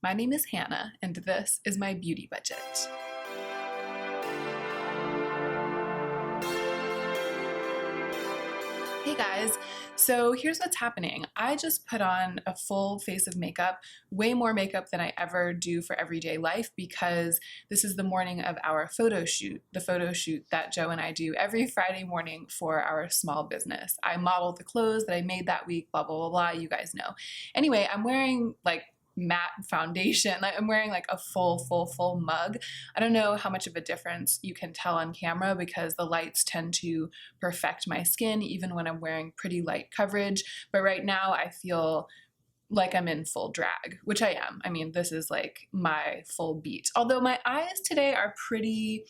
My name is Hannah, and this is my beauty budget. Hey guys, so here's what's happening. I just put on a full face of makeup, way more makeup than I ever do for everyday life because this is the morning of our photo shoot, the photo shoot that Joe and I do every Friday morning for our small business. I model the clothes that I made that week, blah, blah, blah, blah, you guys know. Anyway, I'm wearing like matte foundation. I'm wearing like a full mug. I don't know how much of a difference you can tell on camera because the lights tend to perfect my skin even when I'm wearing pretty light coverage. But right now I feel like I'm in full drag, which I am. I mean, this is like my full beat. Although my eyes today are pretty,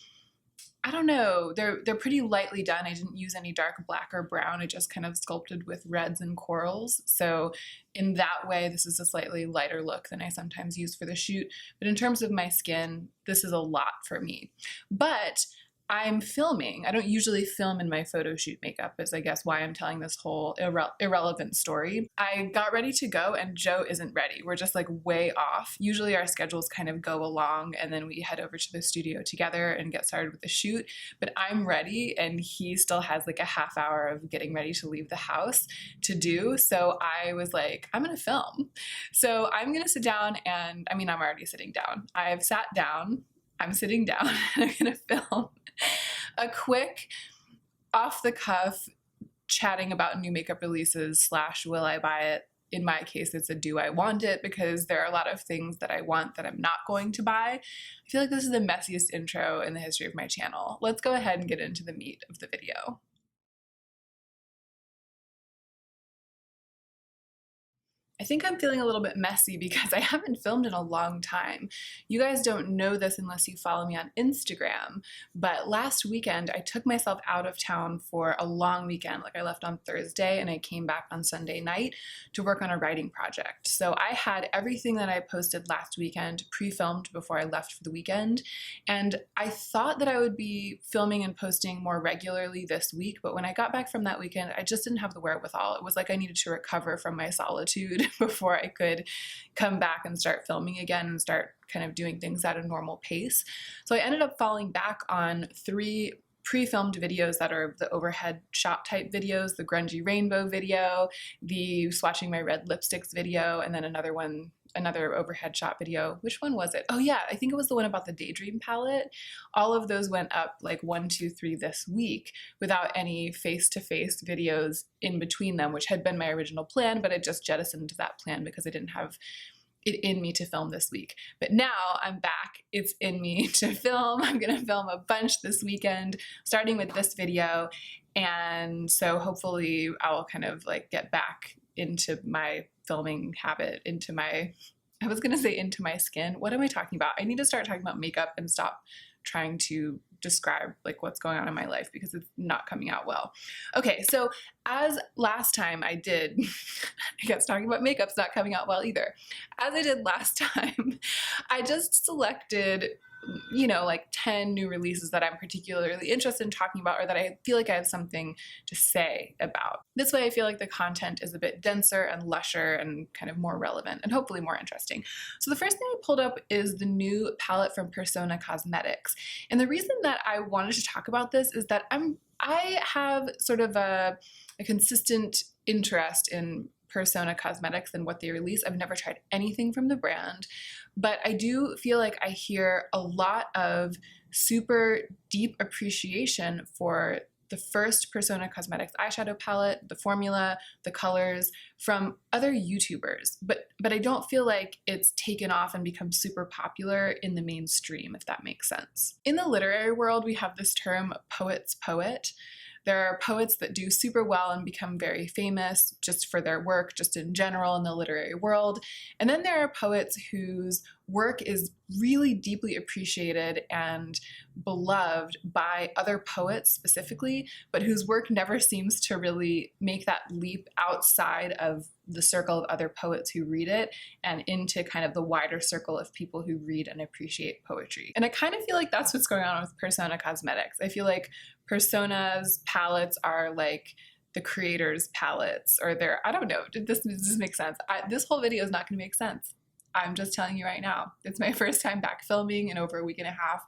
I don't know, they're pretty lightly done. I didn't use any dark black or brown. I just kind of sculpted with reds and corals. So in that way, this is a slightly lighter look than I sometimes use for the shoot. But in terms of my skin, this is a lot for me. But I'm filming. I don't usually film in my photo shoot makeup, is I guess why I'm telling this whole irrelevant story. I got ready to go and Joe isn't ready. We're just like way off. Usually our schedules kind of go along and then we head over to the studio together and get started with the shoot. But I'm ready and he still has like a half hour of getting ready to leave the house to do. So I was like, I'm gonna film. So I'm gonna sit down and, I mean, I'm already sitting down. I've sat down, I'm sitting down and I'm gonna film a quick off the cuff chatting about new makeup releases / will I buy it. In my case, it's a do I want it because there are a lot of things that I want that I'm not going to buy. I feel like this is the messiest intro in the history of my channel. Let's go ahead and get into the meat of the video. I think I'm feeling a little bit messy because I haven't filmed in a long time. You guys don't know this unless you follow me on Instagram, but last weekend I took myself out of town for a long weekend. Like I left on Thursday and I came back on Sunday night to work on a writing project. So I had everything that I posted last weekend pre-filmed before I left for the weekend. And I thought that I would be filming and posting more regularly this week, but when I got back from that weekend, I just didn't have the wherewithal. It was like I needed to recover from my solitude before I could come back and start filming again and start kind of doing things at a normal pace. So I ended up falling back on 3 pre-filmed videos that are the overhead shot type videos, the grungy rainbow video, the swatching my red lipsticks video, and then another overhead shot video. Which one was it? Oh yeah, I think it was the one about the Daydream palette. All of those went up like 1, 2, 3 this week without any face-to-face videos in between them, which had been my original plan, but I just jettisoned that plan because I didn't have it in me to film this week. But now I'm back, it's in me to film. I'm gonna film a bunch this weekend, starting with this video. And so hopefully I'll kind of like get back into my filming habit, into my skin. What am I talking about? I need to start talking about makeup and stop trying to describe like what's going on in my life because it's not coming out well. Okay, so as last time I did, I guess talking about makeup's not coming out well either. As I did last time, I just selected, you know, like 10 new releases that I'm particularly interested in talking about or that I feel like I have something to say about. This way I feel like the content is a bit denser and lusher and kind of more relevant and hopefully more interesting. So the first thing I pulled up is the new palette from Persona Cosmetics. And the reason that I wanted to talk about this is that I have sort of a consistent interest in Persona Cosmetics and what they release. I've never tried anything from the brand, but I do feel like I hear a lot of super deep appreciation for the first Persona Cosmetics eyeshadow palette, the formula, the colors from other YouTubers, but I don't feel like it's taken off and become super popular in the mainstream, if that makes sense. In the literary world, we have this term poet's poet. There are poets that do super well and become very famous just for their work, just in general in the literary world. And then there are poets whose work is really deeply appreciated and beloved by other poets specifically, but whose work never seems to really make that leap outside of the circle of other poets who read it and into kind of the wider circle of people who read and appreciate poetry. And I kind of feel like that's what's going on with Persona Cosmetics. I feel like Persona's palettes are like the creators' palettes, or I don't know, does this make sense? This whole video is not going to make sense. I'm just telling you right now, it's my first time back filming in over a week and a half.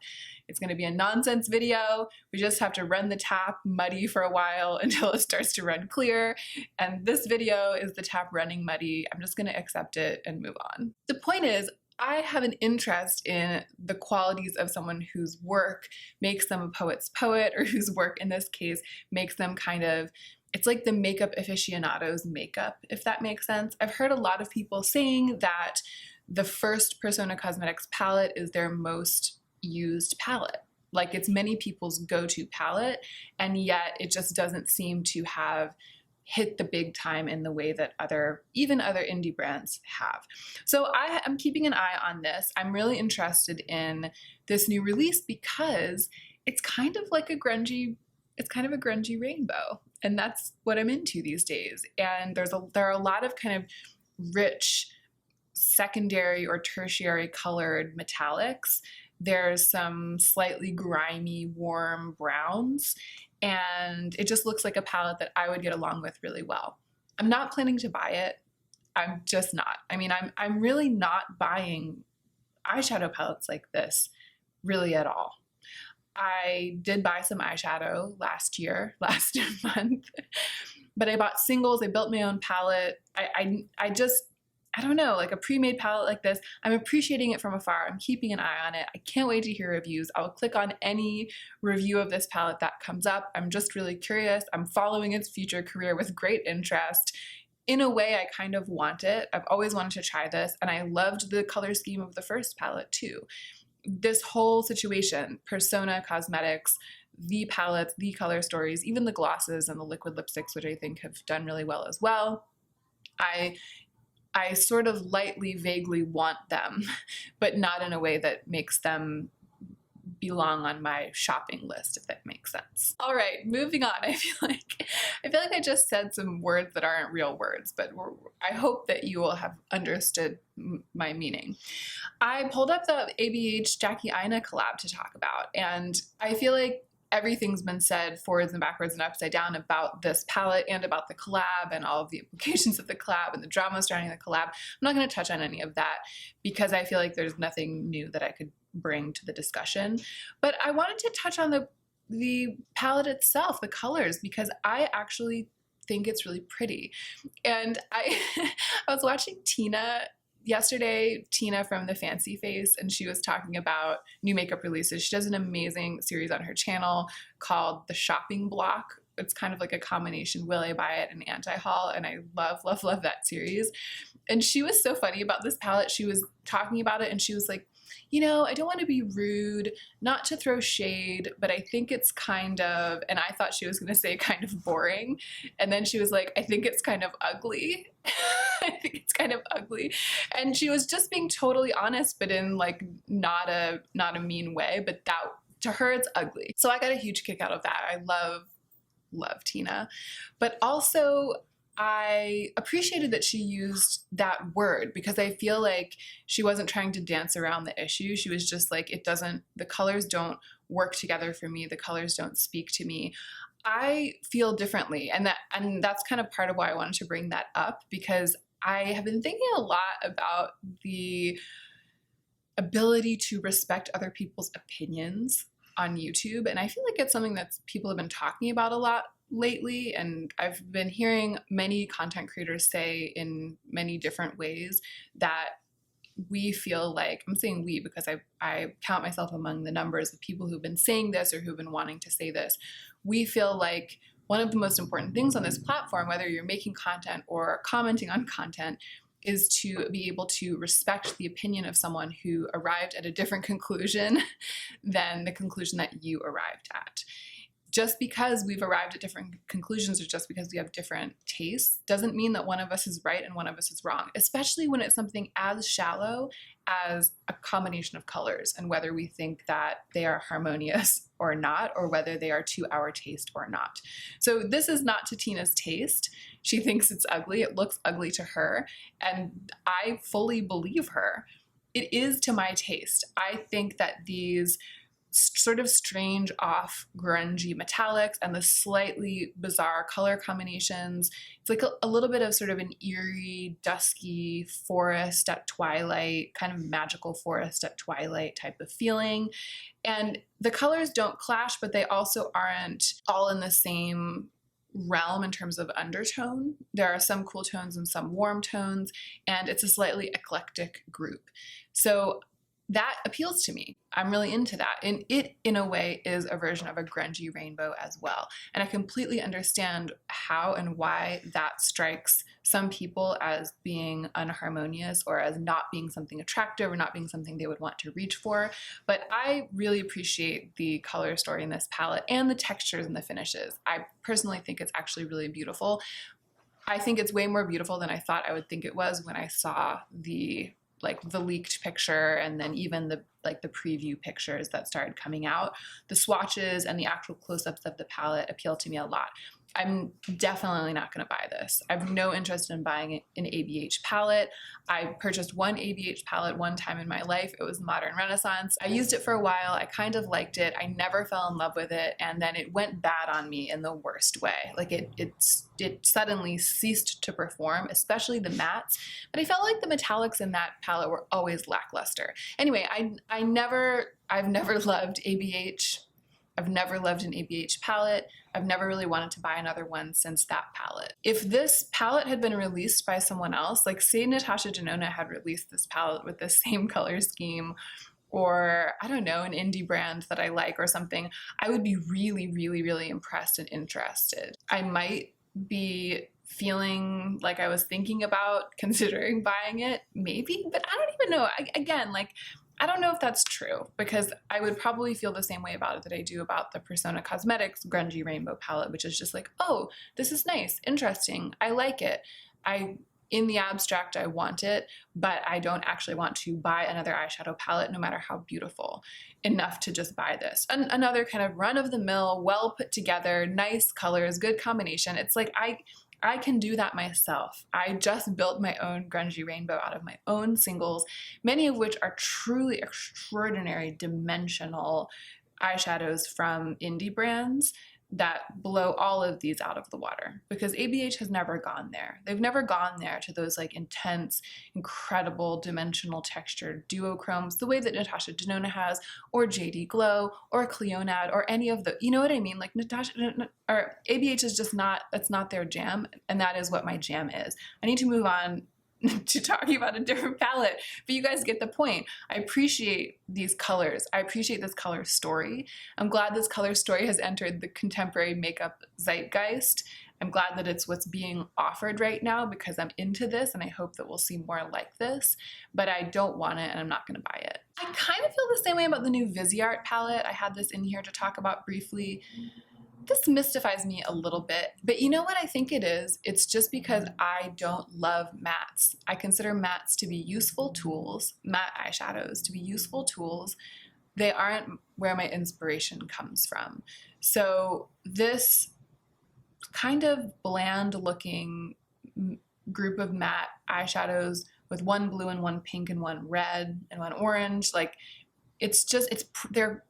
It's gonna be a nonsense video. We just have to run the tap muddy for a while until it starts to run clear. And this video is the tap running muddy. I'm just gonna accept it and move on. The point is, I have an interest in the qualities of someone whose work makes them a poet's poet, or whose work in this case makes them kind of, it's like the makeup aficionado's makeup, if that makes sense. I've heard a lot of people saying that the first Persona Cosmetics palette is their most used palette. Like it's many people's go-to palette, and yet it just doesn't seem to have hit the big time in the way that even other indie brands have. So I am keeping an eye on this. I'm really interested in this new release because it's kind of like a grungy rainbow, and that's what I'm into these days. And there are a lot of kind of rich secondary or tertiary colored metallics. There's some slightly grimy, warm browns, and it just looks like a palette that I would get along with really well. I'm not planning to buy it. I'm just not. I mean, I'm really not buying eyeshadow palettes like this really at all. I did buy some eyeshadow last month, but I bought singles. I built my own palette. I don't know, like a pre-made palette like this, I'm appreciating it from afar. I'm keeping an eye on it. I can't wait to hear reviews. I'll click on any review of this palette that comes up. I'm just really curious. I'm following its future career with great interest. In a way, I kind of want it. I've always wanted to try this, and I loved the color scheme of the first palette too. This whole situation, Persona Cosmetics, the palettes, the color stories, even the glosses and the liquid lipsticks, which I think have done really well as well. I sort of lightly, vaguely want them, but not in a way that makes them belong on my shopping list, if that makes sense. All right, moving on. I feel like I just said some words that aren't real words, but I hope that you will have understood my meaning. I pulled up the ABH Jackie Aina collab to talk about, and I feel like everything's been said forwards and backwards and upside down about this palette and about the collab and all of the implications of the collab and the drama surrounding the collab. I'm not going to touch on any of that because I feel like there's nothing new that I could bring to the discussion. But I wanted to touch on the palette itself, the colors, because I actually think it's really pretty. And I was watching Tina yesterday, Tina from The Fancy Face, and she was talking about new makeup releases. She does an amazing series on her channel called The Shopping Block. It's kind of like a combination Will I Buy It and Anti-Haul, and I love, love, love that series. And she was so funny about this palette. She was talking about it, and she was like, you know, I don't want to be rude, not to throw shade, but I think it's kind of, and I thought she was going to say kind of boring. And then she was like, I think it's kind of ugly. I think it's kind of ugly. And she was just being totally honest, but in like not a mean way, but that to her it's ugly. So I got a huge kick out of that. I love Tina. But also I appreciated that she used that word because I feel like she wasn't trying to dance around the issue. She was just like, the colors don't work together for me. The colors don't speak to me. I feel differently. And that's kind of part of why I wanted to bring that up, because I have been thinking a lot about the ability to respect other people's opinions on YouTube. And I feel like it's something that people have been talking about a lot lately, and I've been hearing many content creators say in many different ways that we feel like, I'm saying we because I count myself among the numbers of people who've been saying this or who've been wanting to say this. We feel like one of the most important things on this platform, whether you're making content or commenting on content, is to be able to respect the opinion of someone who arrived at a different conclusion than the conclusion that you arrived at. Just because we've arrived at different conclusions or just because we have different tastes doesn't mean that one of us is right and one of us is wrong, especially when it's something as shallow as a combination of colors and whether we think that they are harmonious or not, or whether they are to our taste or not. So this is not to Tina's taste. She thinks it's ugly. It looks ugly to her, and I fully believe her. It is to my taste. I think that these sort of strange off grungy metallics and the slightly bizarre color combinations. It's like a little bit of sort of an eerie, dusky forest at twilight, kind of magical forest at twilight type of feeling. And the colors don't clash, but they also aren't all in the same realm in terms of undertone. There are some cool tones and some warm tones, and it's a slightly eclectic group. So that appeals to me. I'm really into that. And it, in a way, is a version of a grungy rainbow as well. And I completely understand how and why that strikes some people as being unharmonious or as not being something attractive or not being something they would want to reach for. But I really appreciate the color story in this palette and the textures and the finishes. I personally think it's actually really beautiful. I think it's way more beautiful than I thought I would think it was when I saw the leaked picture and then even the preview pictures that started coming out. The swatches and the actual close-ups of the palette appeal to me a lot. I'm definitely not going to buy this. I have no interest in buying an ABH palette. I purchased one ABH palette one time in my life. It was Modern Renaissance. I used it for a while. I kind of liked it. I never fell in love with it, and then it went bad on me in the worst way. Like it suddenly ceased to perform, especially the mattes. But I felt like the metallics in that palette were always lackluster. Anyway, I've never loved ABH. I've never loved an ABH palette. I've never really wanted to buy another one since that palette. If this palette had been released by someone else, like say Natasha Denona had released this palette with the same color scheme, or I don't know, an indie brand that I like or something, I would be really, really, really impressed and interested. I might be feeling like I was thinking about considering buying it, maybe, but I don't even know. I don't know if that's true, because I would probably feel the same way about it that I do about the Persona Cosmetics Grungy Rainbow palette, which is just like, oh, this is nice, interesting, I like it. In the abstract, I want it, but I don't actually want to buy another eyeshadow palette, no matter how beautiful, enough to just buy this. Another kind of run-of-the-mill, well put together, nice colors, good combination. It's like I can do that myself. I just built my own grungy rainbow out of my own singles, many of which are truly extraordinary dimensional eyeshadows from indie brands that blow all of these out of the water, because ABH has never gone there. They've never gone there to those like intense, incredible dimensional textured duochromes the way that Natasha Denona has, or JD Glow, or Cleonad, or any of the, you know what I mean? Like Natasha, or ABH is just not, that's not their jam, and that is what my jam is. I need to move on to talking about a different palette, but you guys get the point. I appreciate these colors. I appreciate this color story. I'm glad this color story has entered the contemporary makeup zeitgeist. I'm glad that it's what's being offered right now, because I'm into this and I hope that we'll see more like this, but I don't want it and I'm not going to buy it. I kind of feel the same way about the new Visart palette. I had this in here to talk about briefly. This mystifies me a little bit, but you know what I think it is? It's just because I don't love mattes. I consider mattes to be useful tools, matte eyeshadows to be useful tools. They aren't where my inspiration comes from. So this kind of bland looking group of matte eyeshadows with one blue and one pink and one red and one orange, like they're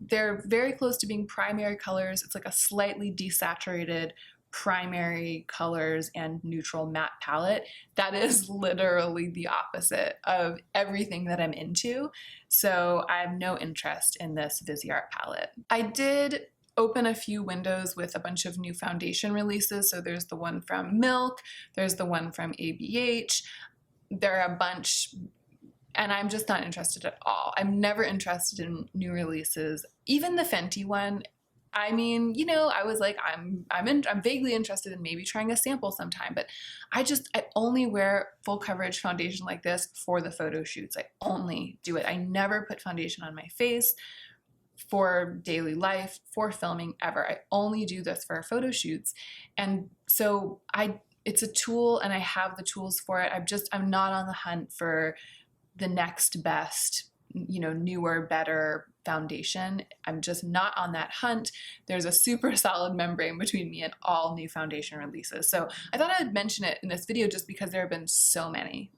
very close to being primary colors. It's like a slightly desaturated primary colors and neutral matte palette. That is literally the opposite of everything that I'm into. So I have no interest in this Visart palette. I did open a few windows with a bunch of new foundation releases. So there's the one from Milk, there's the one from ABH. There are a bunch, and I'm just not interested at all. I'm never interested in new releases. Even the Fenty one, I mean, you know, I was like, I'm vaguely interested in maybe trying a sample sometime, but I only wear full coverage foundation like this for the photo shoots. I only do it. I never put foundation on my face for daily life, for filming, ever. I only do this for photo shoots. And so it's a tool and I have the tools for it. I'm not on the hunt for the next best, you know, newer, better foundation. I'm just not on that hunt. There's a super solid membrane between me and all new foundation releases. So I thought I'd mention it in this video just because there have been so many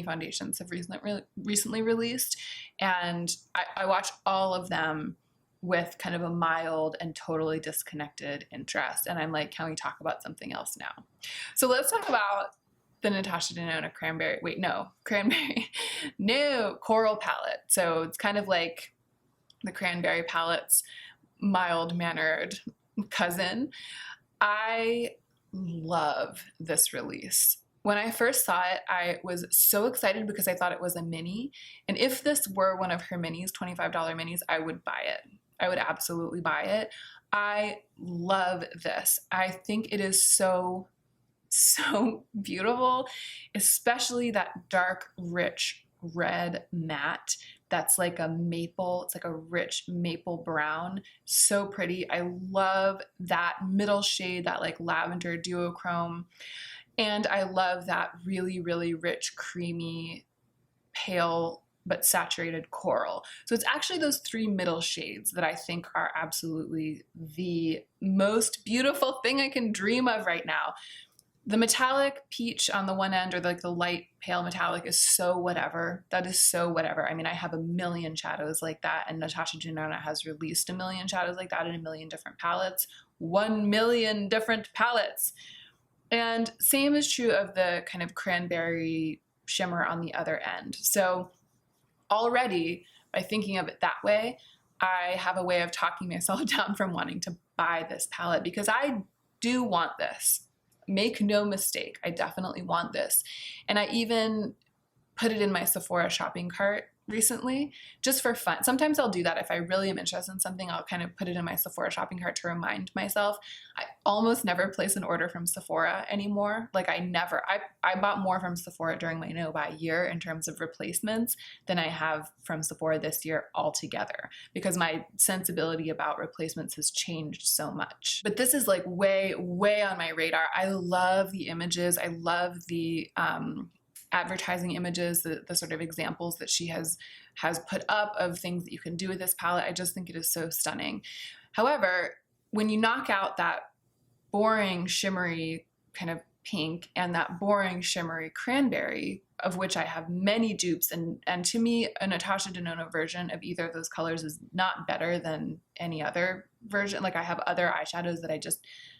foundations have recently released, and I watch all of them with kind of a mild and totally disconnected interest. And I'm like, can we talk about something else now? So let's talk about the Natasha Denona cranberry, no, coral palette. So it's kind of like the cranberry palette's mild-mannered cousin. I love this release. When I first saw it, I was so excited because I thought it was a mini. And if this were one of her minis, $25 minis, I would buy it. I would absolutely buy it. I love this. I think it is so beautiful, especially that dark, rich red matte that's like a maple. It's like a rich maple brown. So pretty. I love that middle shade, that like lavender duochrome. And I love that really, really rich, creamy, pale, but saturated coral. So it's actually those three middle shades that I think are absolutely the most beautiful thing I can dream of right now. The metallic peach on the one end, or like the light pale metallic, is so whatever. That is so whatever. I mean, I have a million shadows like that, and Natasha Denona has released a million shadows like that in a million different palettes. 1 million different palettes. And same is true of the kind of cranberry shimmer on the other end. So already, by thinking of it that way, I have a way of talking myself down from wanting to buy this palette, because I do want this. Make no mistake, I definitely want this. And I even put it in my Sephora shopping cart recently, just for fun. Sometimes I'll do that. If I really am interested in something, I'll kind of put it in my Sephora shopping cart to remind myself. I almost never place an order from Sephora anymore. Like I bought more from Sephora during my no-buy year in terms of replacements than I have from Sephora this year altogether, because my sensibility about replacements has changed so much. But this is like way, way on my radar. I love the images. I love the advertising images, the sort of examples that she has put up of things that you can do with this palette. I just think it is so stunning. However, when you knock out that boring shimmery kind of pink and that boring shimmery cranberry, of which I have many dupes, and to me a Natasha Denona version of either of those colors is not better than any other version. Like I have other eyeshadows that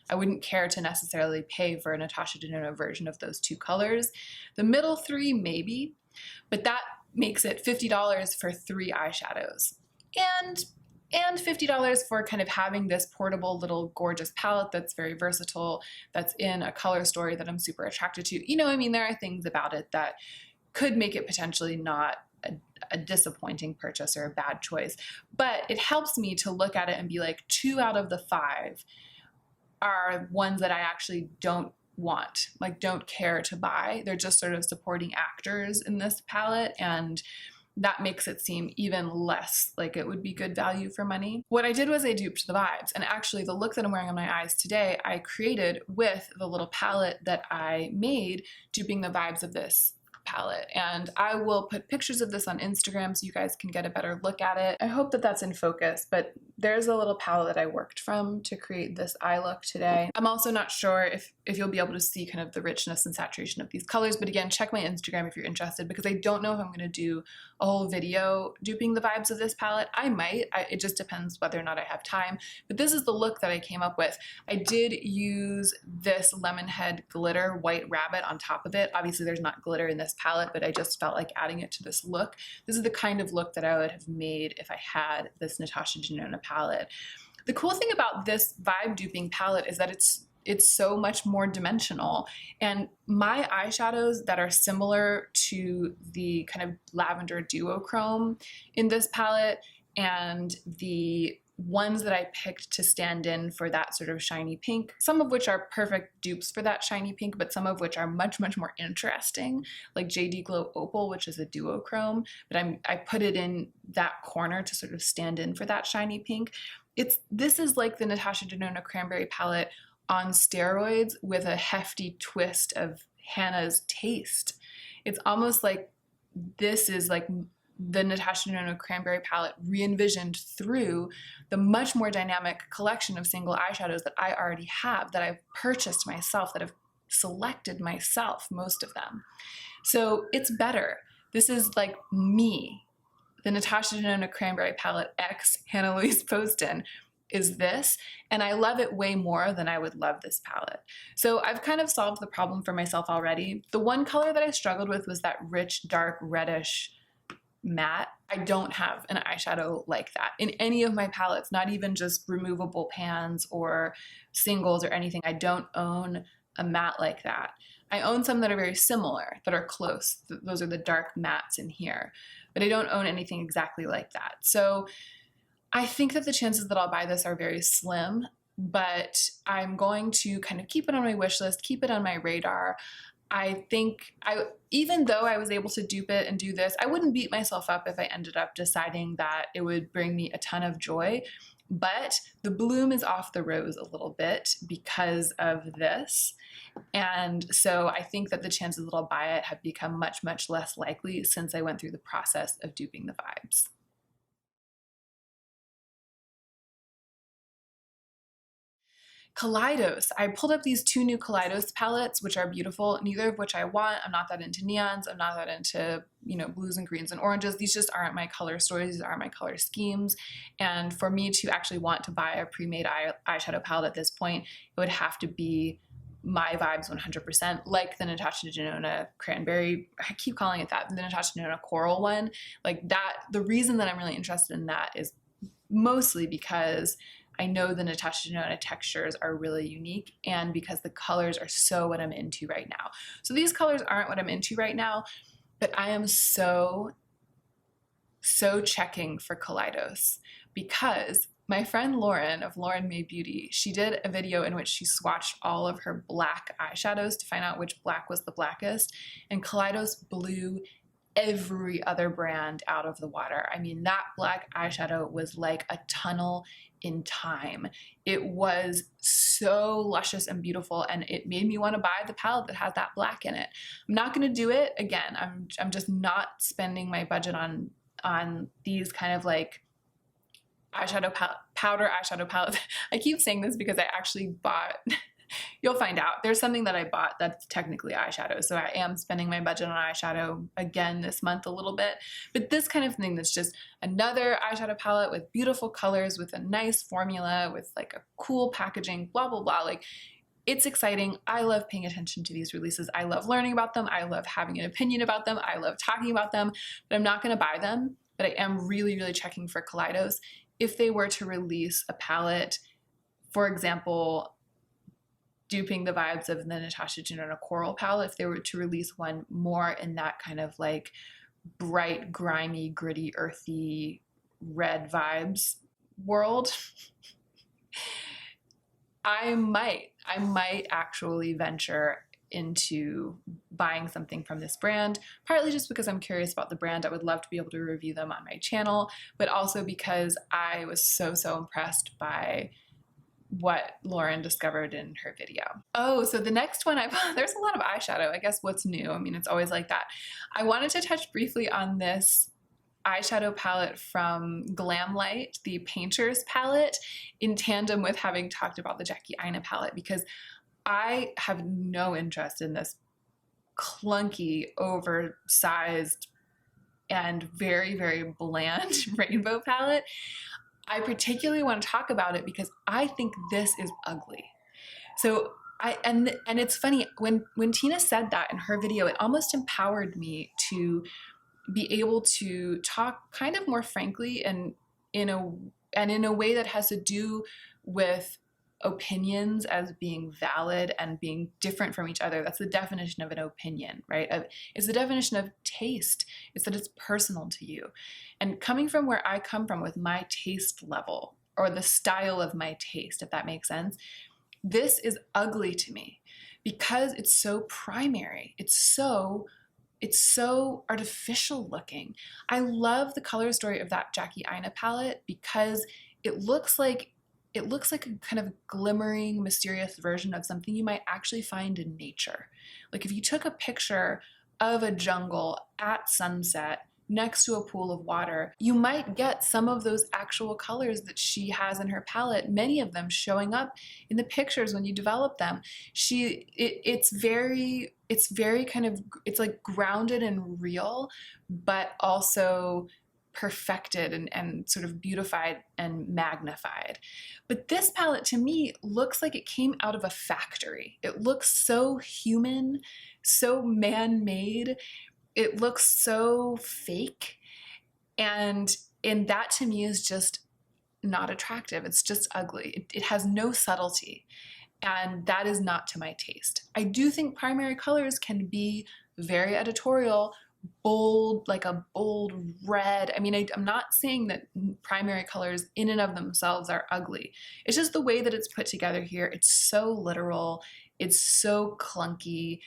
I wouldn't care to necessarily pay for a Natasha Denona version of those two colors. The middle three, maybe, but that makes it $50 for 3 eyeshadows. And $50 for kind of having this portable little gorgeous palette that's very versatile, that's in a color story that I'm super attracted to. You know, I mean, there are things about it that could make it potentially not a disappointing purchase or a bad choice, but it helps me to look at it and be like, 2 out of the 5 are ones that I actually don't want, like don't care to buy. They're just sort of supporting actors in this palette, and that makes it seem even less like it would be good value for money. What I did was I duped the vibes, and actually the look that I'm wearing on my eyes today, I created with the little palette that I made duping the vibes of this palette. And I will put pictures of this on Instagram so you guys can get a better look at it. I hope that that's in focus, but there's a little palette that I worked from to create this eye look today. I'm also not sure if you'll be able to see kind of the richness and saturation of these colors, but again, check my Instagram if you're interested, because I don't know if I'm gonna do a whole video duping the vibes of this palette. I might, it just depends whether or not I have time, but this is the look that I came up with. I did use this Lemonhead glitter white rabbit on top of it. Obviously there's not glitter in this palette, but I just felt like adding it to this look. This is the kind of look that I would have made if I had this Natasha Denona palette. The cool thing about this vibe duping palette is that it's so much more dimensional, and my eyeshadows that are similar to the kind of lavender duochrome in this palette and the ones that I picked to stand in for that sort of shiny pink, some of which are perfect dupes for that shiny pink, but some of which are much, much more interesting, like JD Glow Opal, which is a duochrome, but I put it in that corner to sort of stand in for that shiny pink. This is like the Natasha Denona Cranberry palette on steroids with a hefty twist of Hannah's taste. It's almost like this is like the Natasha Denona Cranberry palette re-envisioned through the much more dynamic collection of single eyeshadows that I already have, that I've purchased myself, that I've selected myself, most of them. So it's better. This is like me. the Natasha Denona Cranberry Palette X Hannah Louise Poston is this, and I love it way more than I would love this palette. So I've kind of solved the problem for myself already. The one color that I struggled with was that rich, dark, reddish matte. I don't have an eyeshadow like that in any of my palettes, not even just removable pans or singles or anything. I don't own a matte like that. I own some that are very similar, that are close. Those are the dark mattes in here, but I don't own anything exactly like that. So I think that the chances that I'll buy this are very slim, but I'm going to kind of keep it on my wish list, keep it on my radar. I think even though I was able to dupe it and do this, I wouldn't beat myself up if I ended up deciding that it would bring me a ton of joy. But the bloom is off the rose a little bit because of this. And so I think that the chances that I'll buy it have become much, much less likely since I went through the process of duping the vibes. Kaleidos. I pulled up these two new Kaleidos palettes, which are beautiful, neither of which I want. I'm not that into neons. I'm not that into, blues and greens and oranges. These just aren't my color stories. These aren't my color schemes. And for me to actually want to buy a pre-made eyeshadow palette at this point, it would have to be my vibes 100%, like the Natasha Denona Cranberry, I keep calling it that, the Natasha Denona Coral one. Like that, the reason that I'm really interested in that is mostly because I know the Natasha Denona textures are really unique and because the colors are so what I'm into right now. So these colors aren't what I'm into right now, but I am so checking for Kaleidos because my friend Lauren of Lauren May Beauty, she did a video in which she swatched all of her black eyeshadows to find out which black was the blackest, and Kaleidos blew every other brand out of the water. I mean, that black eyeshadow was like a tunnel in time. It was so luscious and beautiful, and it made me want to buy the palette that has that black in it. I'm not going to do it again. I'm just not spending my budget on these kind of like powder eyeshadow palette. I keep saying this because I actually bought you'll find out. There's something that I bought that's technically eyeshadow, so I am spending my budget on eyeshadow again this month a little bit. But this kind of thing that's just another eyeshadow palette with beautiful colors, with a nice formula, with like a cool packaging, blah, blah, blah. Like, it's exciting. I love paying attention to these releases. I love learning about them. I love having an opinion about them. I love talking about them, but I'm not going to buy them. But I am really, really checking for Kaleidos. If they were to release a palette, for example, duping the vibes of the Natasha Denona Coral palette, if they were to release one more in that kind of like bright, grimy, gritty, earthy, red vibes world, I might actually venture into buying something from this brand, partly just because I'm curious about the brand. I would love to be able to review them on my channel, but also because I was so impressed by what Lauren discovered in her video. Oh, so the next one there's a lot of eyeshadow. I guess what's new? I mean, it's always like that. I wanted to touch briefly on this eyeshadow palette from Glamlight, the Painter's palette, in tandem with having talked about the Jackie Aina palette, because I have no interest in this clunky, oversized, and very, very bland rainbow palette. I particularly want to talk about it because I think this is ugly. So and it's funny, when Tina said that in her video, it almost empowered me to be able to talk kind of more frankly and in a way that has to do with opinions as being valid and being different from each other. That's the definition of an opinion, right? It's the definition of taste. It's that it's personal to you. And coming from where I come from with my taste level, or the style of my taste, if that makes sense, this is ugly to me because it's so primary. It's so artificial looking. I love the color story of that Jackie Aina palette because it looks like a kind of glimmering, mysterious version of something you might actually find in nature. Like if you took a picture of a jungle at sunset next to a pool of water, you might get some of those actual colors that she has in her palette, many of them showing up in the pictures when you develop them. It's very kind of, it's like grounded and real, but also perfected and sort of beautified and magnified. But this palette to me looks like it came out of a factory. It looks so human, so man-made. It looks so fake. And that to me is just not attractive. It's just ugly. It has no subtlety. And that is not to my taste. I do think primary colors can be very editorial, bold, like a bold red. I mean, I'm not saying that primary colors in and of themselves are ugly. It's just the way that it's put together here. It's so literal. It's so clunky.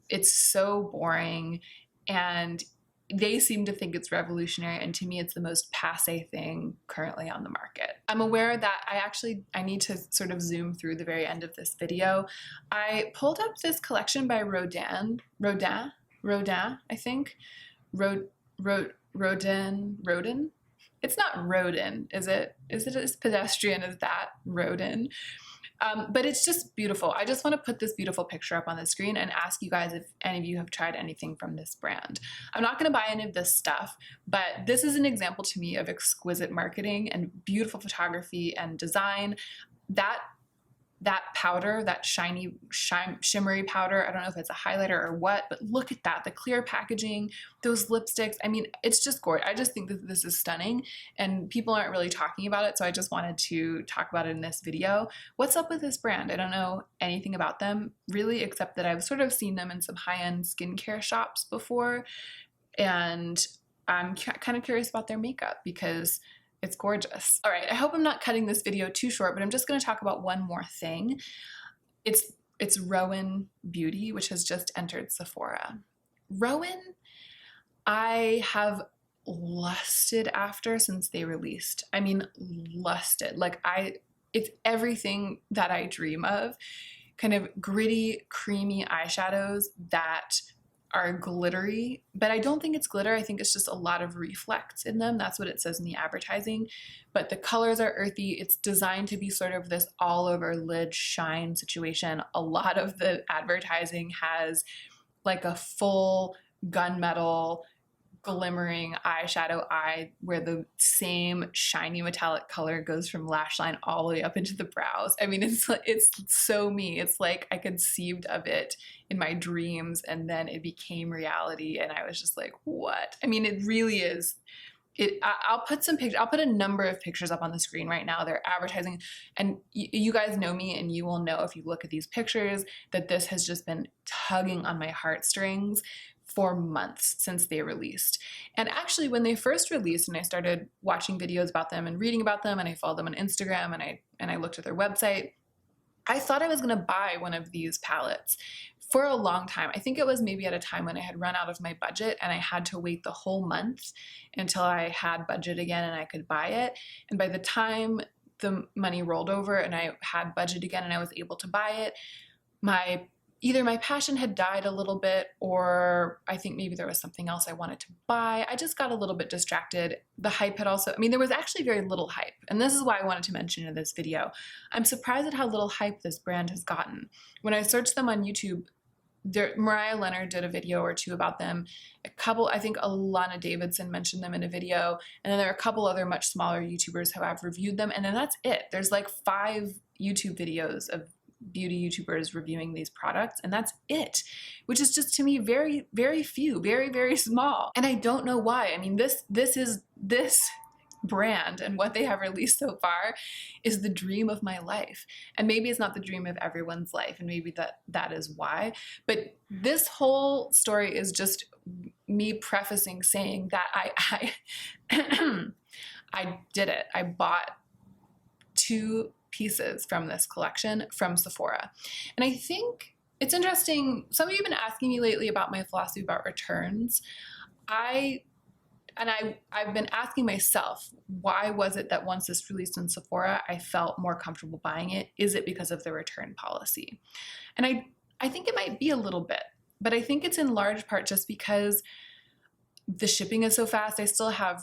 It's so boring. And they seem to think it's revolutionary, and to me it's the most passé thing currently on the market. I'm aware that I need to sort of zoom through the very end of this video. I pulled up this collection by Rodin, I think. Rodin? It's not Rodin, is it? Is it as pedestrian as that? Rodin. But it's just beautiful. I just want to put this beautiful picture up on the screen and ask you guys if any of you have tried anything from this brand. I'm not going to buy any of this stuff, but this is an example to me of exquisite marketing and beautiful photography and design. That powder, that shimmery powder, I don't know if it's a highlighter or what, but look at that, the clear packaging, those lipsticks. I mean, it's just gorgeous. I just think that this is stunning and people aren't really talking about it, so I just wanted to talk about it in this video. What's up with this brand? I don't know anything about them really, except that I've sort of seen them in some high-end skincare shops before, and I'm kind of curious about their makeup because it's gorgeous. All right, I hope I'm not cutting this video too short, but I'm just going to talk about one more thing. It's Rowan Beauty, which has just entered Sephora. Rowan, I have lusted after since they released. I mean, lusted. Like it's everything that I dream of. Kind of gritty, creamy eyeshadows that are glittery, but I don't think it's glitter. I think it's just a lot of reflects in them. That's what it says in the advertising. But the colors are earthy. It's designed to be sort of this all over lid shine situation. A lot of the advertising has like a full gunmetal glimmering eyeshadow eye where the same shiny metallic color goes from lash line all the way up into the brows. I mean, it's so me. It's like I conceived of it in my dreams and then it became reality and I was just like, what? I mean, it really is. I'll put some pictures. I'll put a number of pictures up on the screen right now. They're advertising, and you guys know me, and you will know if you look at these pictures that this has just been tugging on my heartstrings for months since they released. And actually, when they first released, and I started watching videos about them and reading about them, and I followed them on Instagram, and I looked at their website, I thought I was going to buy one of these palettes for a long time. I think it was maybe at a time when I had run out of my budget and I had to wait the whole month until I had budget again and I could buy it. And by the time the money rolled over and I had budget again and I was able to buy it, either my passion had died a little bit, or I think maybe there was something else I wanted to buy. I just got a little bit distracted. The hype had also, I mean, there was actually very little hype. And this is why I wanted to mention in this video. I'm surprised at how little hype this brand has gotten. When I searched them on YouTube, Mariah Leonard did a video or two about them. I think Alana Davidson mentioned them in a video. And then there are a couple other much smaller YouTubers who have reviewed them. And then that's it. There's like 5 YouTube videos of beauty YouTubers reviewing these products, and that's it, which is just to me very, very few, very, very small. And I don't know why. I mean, this brand and what they have released so far is the dream of my life. And maybe it's not the dream of everyone's life, and maybe that is why. But this whole story is just me prefacing saying that I I did it. I bought 2 pieces from this collection from Sephora. And I think it's interesting. Some of you have been asking me lately about my philosophy about returns. I've been asking myself, why was it that once this released in Sephora, I felt more comfortable buying it? Is it because of the return policy? And I think it might be a little bit, but I think it's in large part just because the shipping is so fast. I still have,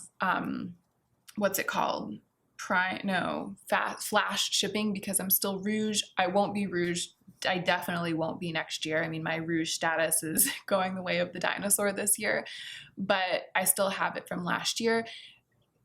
what's it called? Flash shipping because I'm still Rouge. I won't be Rouge. I definitely won't be next year. I mean, my Rouge status is going the way of the dinosaur this year, but I still have it from last year.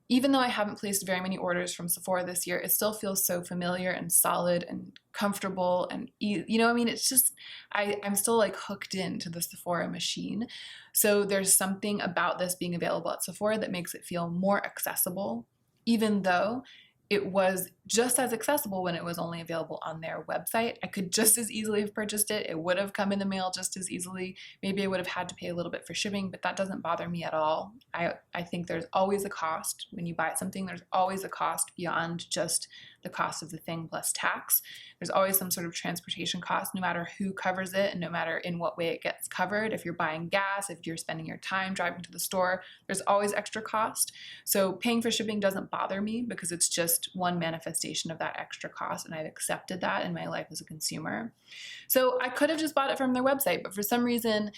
even though I haven't placed very many orders from Sephora this year, it still feels so familiar and solid and comfortable and I mean, it's just, I'm still like hooked into the Sephora machine. So there's something about this being available at Sephora that makes it feel more accessible, even though it was just as accessible when it was only available on their website. I could just as easily have purchased it. It would have come in the mail just as easily. Maybe I would have had to pay a little bit for shipping, but that doesn't bother me at all. I think there's always a cost. When you buy something, there's always a cost beyond just the cost of the thing plus tax. There's always some sort of transportation cost, no matter who covers it and no matter in what way it gets covered. If you're buying gas, if you're spending your time driving to the store, there's always extra cost. So paying for shipping doesn't bother me because it's just one manifestation of that extra cost, and I've accepted that in my life as a consumer. So I could have just bought it from their website, but for some reason,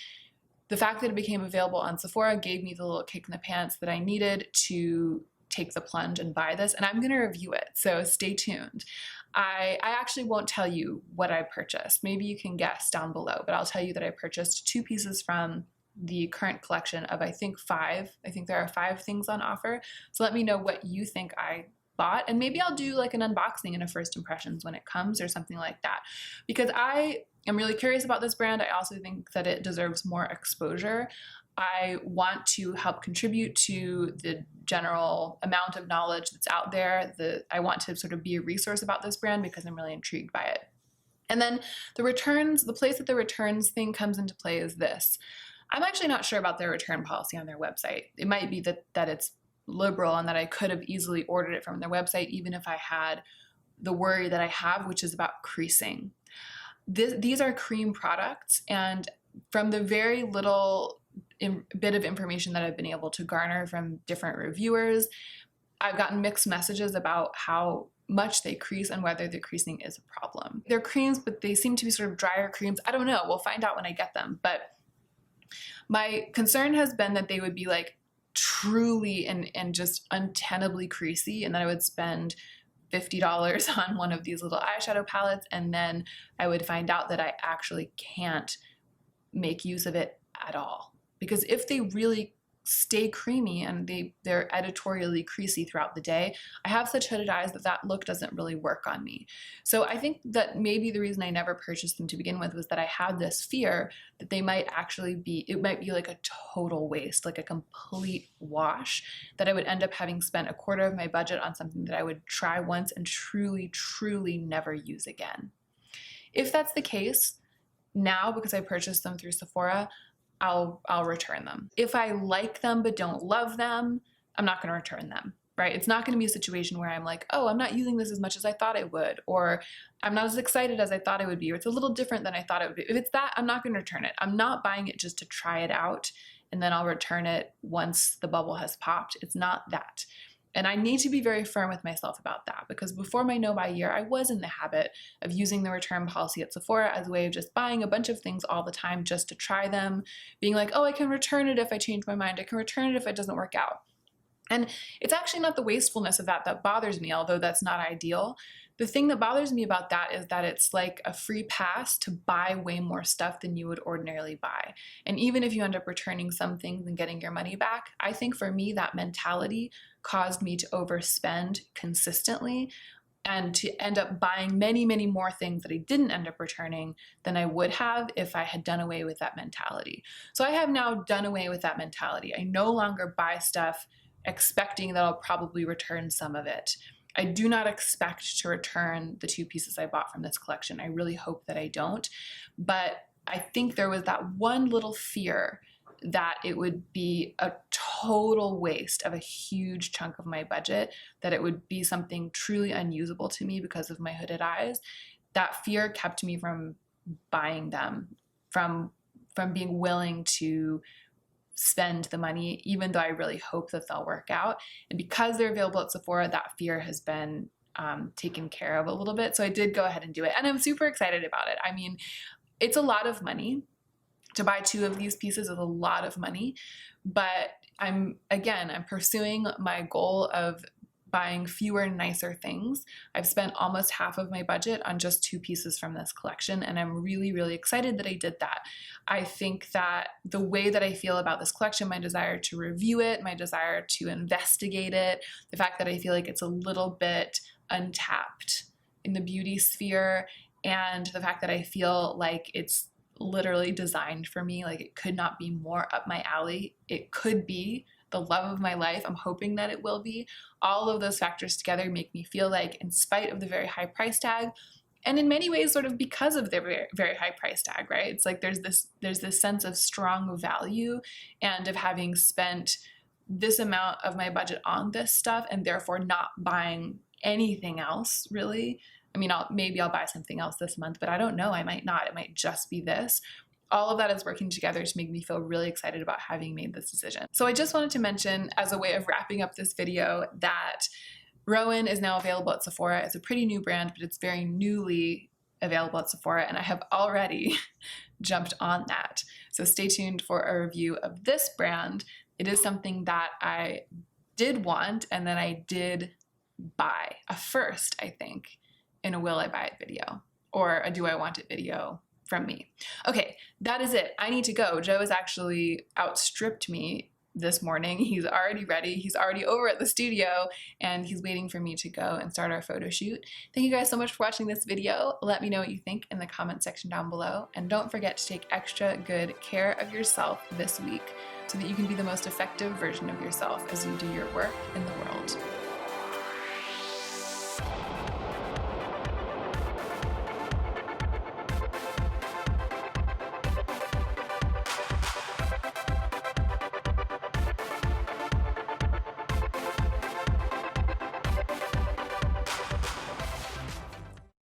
the fact that it became available on Sephora gave me the little kick in the pants that I needed to take the plunge and buy this, and I'm going to review it, so stay tuned. I actually won't tell you what I purchased. Maybe you can guess down below, but I'll tell you that I purchased 2 pieces from the current collection of, I think, 5. I think there are 5 things on offer, so let me know what you think I bought, and maybe I'll do like an unboxing and a first impressions when it comes or something like that, because I am really curious about this brand. I also think that it deserves more exposure. I want to help contribute to the general amount of knowledge that's out there. I want to sort of be a resource about this brand because I'm really intrigued by it. And then the returns, the place that the returns thing comes into play is this. I'm actually not sure about their return policy on their website. It might be that it's liberal and that I could have easily ordered it from their website even if I had the worry that I have, which is about creasing. These are cream products, and from the very little bit of information that I've been able to garner from different reviewers, I've gotten mixed messages about how much they crease and whether the creasing is a problem. They're creams, but they seem to be sort of drier creams. I don't know. We'll find out when I get them. But my concern has been that they would be like truly and just untenably creasy, and that I would spend $50 on one of these little eyeshadow palettes, and then I would find out that I actually can't make use of it at all. Because if they really stay creamy and they're editorially creasy throughout the day, I have such hooded eyes that look doesn't really work on me. So I think that maybe the reason I never purchased them to begin with was that I had this fear that they might actually be, it might be like a total waste, like a complete wash, that I would end up having spent a quarter of my budget on something that I would try once and truly, truly never use again. If that's the case, now because I purchased them through Sephora, I'll return them. If I like them but don't love them, I'm not going to return them, right? It's not going to be a situation where I'm like, oh, I'm not using this as much as I thought I would, or I'm not as excited as I thought I would be, or it's a little different than I thought it would be. If it's that, I'm not going to return it. I'm not buying it just to try it out and then I'll return it once the bubble has popped. It's not that. And I need to be very firm with myself about that, because before my no-buy year, I was in the habit of using the return policy at Sephora as a way of just buying a bunch of things all the time just to try them, being like, oh, I can return it if I change my mind. I can return it if it doesn't work out. And it's actually not the wastefulness of that bothers me, although that's not ideal. The thing that bothers me about that is that it's like a free pass to buy way more stuff than you would ordinarily buy. And even if you end up returning some things and getting your money back, I think for me, that mentality caused me to overspend consistently and to end up buying many, many more things that I didn't end up returning than I would have if I had done away with that mentality. So I have now done away with that mentality. I no longer buy stuff expecting that I'll probably return some of it. I do not expect to return the 2 pieces I bought from this collection. I really hope that I don't. But I think there was that one little fear that it would be a total waste of a huge chunk of my budget, that it would be something truly unusable to me because of my hooded eyes. That fear kept me from buying them, from being willing to spend the money, even though I really hope that they'll work out. And because they're available at Sephora, that fear has been taken care of a little bit. So I did go ahead and do it. And I'm super excited about it. I mean, it's a lot of money. To buy 2 of these pieces is a lot of money. But I'm pursuing my goal of buying fewer, nicer things. I've spent almost half of my budget on just 2 pieces from this collection, and I'm really, really excited that I did that. I think that the way that I feel about this collection, my desire to review it, my desire to investigate it, the fact that I feel like it's a little bit untapped in the beauty sphere, and the fact that I feel like it's literally designed for me, like it could not be more up my alley. It could be the love of my life. I'm hoping that it will be. All of those factors together make me feel like, in spite of the very high price tag, and in many ways sort of because of the very, very high price tag, right? It's like there's this sense of strong value, and of having spent this amount of my budget on this stuff and therefore not buying anything else really. I mean, maybe I'll buy something else this month, but I don't know. I might not. It might just be this. All of that is working together to make me feel really excited about having made this decision. So I just wanted to mention, as a way of wrapping up this video, that Rowan is now available at Sephora. It's a pretty new brand, but it's very newly available at Sephora, and I have already jumped on that. So stay tuned for a review of this brand. It is something that I did want, and then I did buy. A first, I think, in a will I buy it video, or a do I want it video from me. Okay, that is it. I need to go. Joe has actually outstripped me this morning. He's already ready. He's already over at the studio, and he's waiting for me to go and start our photo shoot. Thank you guys so much for watching this video. Let me know what you think in the comment section down below, and don't forget to take extra good care of yourself this week so that you can be the most effective version of yourself as you do your work in the world.